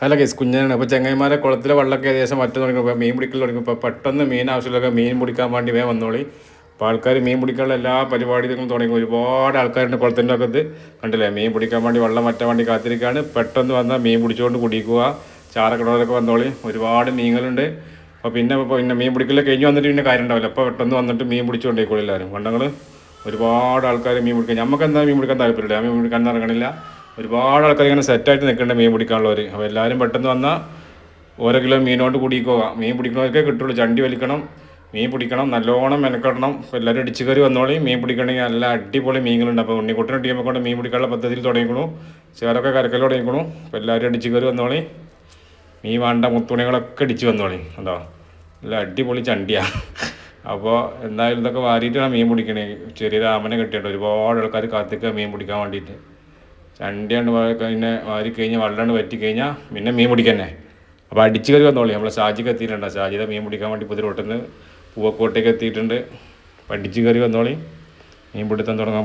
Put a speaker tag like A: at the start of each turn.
A: Hello case കുഞ്ഞനാണ്. അപ്പോൾ ചെങ്ങൈമാരെ കുളത്തിലെ വെള്ളമൊക്കെ ഏകദേശം മറ്റു തുടങ്ങി മീൻ പിടിക്കൽ തുടങ്ങി. ഇപ്പോൾ പെട്ടെന്ന് മീൻ ആവശ്യമുള്ളൊക്കെ മീൻ പിടിക്കാൻ വേണ്ടി വേഗം വന്നോളി. അപ്പോൾ ആൾക്കാർ മീൻ പിടിക്കാനുള്ള എല്ലാ പരിപാടികളും തുടങ്ങി. ഒരുപാട് ആൾക്കാരുണ്ട് കുളത്തിൻ്റെ അകത്ത്. കണ്ടില്ലേ, മീൻ പിടിക്കാൻ വേണ്ടി വെള്ളം മറ്റാൻ വേണ്ടി കാത്തിരിക്കുകയാണ്. പെട്ടെന്ന് വന്നാൽ മീൻ പിടിച്ചുകൊണ്ട് കുടിക്കുക. ചാറക്കടവരൊക്കെ വന്നോളി, ഒരുപാട് മീനുകളുണ്ട്. അപ്പോൾ പിന്നെ മീൻ പിടിക്കൽ കഴിഞ്ഞ് വന്നിട്ട് പിന്നെ കാര്യം ഉണ്ടാവില്ല. അപ്പോൾ പെട്ടെന്ന് വന്നിട്ട് മീൻ പിടിച്ചുകൊണ്ടേക്കോളൂ എല്ലാവരും. കണ്ടങ്ങൾ ഒരുപാട് ആൾക്കാർ മീൻ പിടിക്കുക. നമുക്ക് എന്താ മീൻ പിടിക്കാൻ താല്പര്യമില്ല, മീൻ പിടിക്കാൻ ഇറങ്ങണില്ല. ഒരുപാട് ആൾക്കാർ ഇങ്ങനെ സെറ്റായിട്ട് നിൽക്കേണ്ട മീൻ പിടിക്കാനുള്ളവർ. അപ്പോൾ എല്ലാവരും പെട്ടെന്ന് വന്നാൽ ഓരോ കിലോ മീനോട്ട് കുടിക്കുക. മീൻ പിടിക്കണവർക്കേ കിട്ടുള്ളൂ. ചണ്ടി വലിക്കണം, മീൻ പിടിക്കണം, നല്ലോണം മെനക്കെടണം. അപ്പോൾ എല്ലാവരും ഇടിച്ചു കയറി വന്നോളി. മീൻ പിടിക്കണമെങ്കിൽ നല്ല അടിപൊളി മീനുകളുണ്ട്. അപ്പോൾ ഉണ്ണിക്കുട്ടനെ ടീമൊക്കെ കൊണ്ട് മീൻ പിടിക്കാനുള്ള പദ്ധതിയിൽ തുടങ്ങിക്കണു. ചേരൊക്കെ കരക്കൽ തുടങ്ങിക്കണു. അപ്പോൾ എല്ലാവരും ഇടിച്ചു കയറി വന്നോളി. മീൻ വേണ്ട മുത്തുണികളൊക്കെ ഇടിച്ച് വന്നോളി. ഉണ്ടോ, നല്ല അടിപൊളി ചണ്ടിയാണ്. അപ്പോൾ എന്തായാലും ഇതൊക്കെ വാരിയിട്ടാണ് മീൻ പിടിക്കണേ. ചെറിയ രാമനെ കെട്ടിയിട്ട് ഒരുപാട് ആൾക്കാർ കാത്തിക്കുക മീൻ പിടിക്കാൻ വേണ്ടിയിട്ട്. ചണ്ടിയാണ്ട് പിന്നെ വാരി കഴിഞ്ഞാൽ വെള്ളമാണ് വറ്റി കഴിഞ്ഞാൽ പിന്നെ മീൻ പിടിക്കാൻ തന്നെ. അപ്പോൾ അടിച്ചു കയറി വന്നോളി. നമ്മളെ ഷാജിക്ക് എത്തിയിട്ടുണ്ട്. ഷാജിയുടെ മീൻ പിടിക്കാൻ വേണ്ടി പുതിയ റോട്ടിൽ നിന്ന് പൂവക്കോട്ടേക്ക് എത്തിയിട്ടുണ്ട്. അപ്പോൾ അടിച്ചു കയറി വന്നോളി, മീൻ പിടുത്തം തുടങ്ങാം.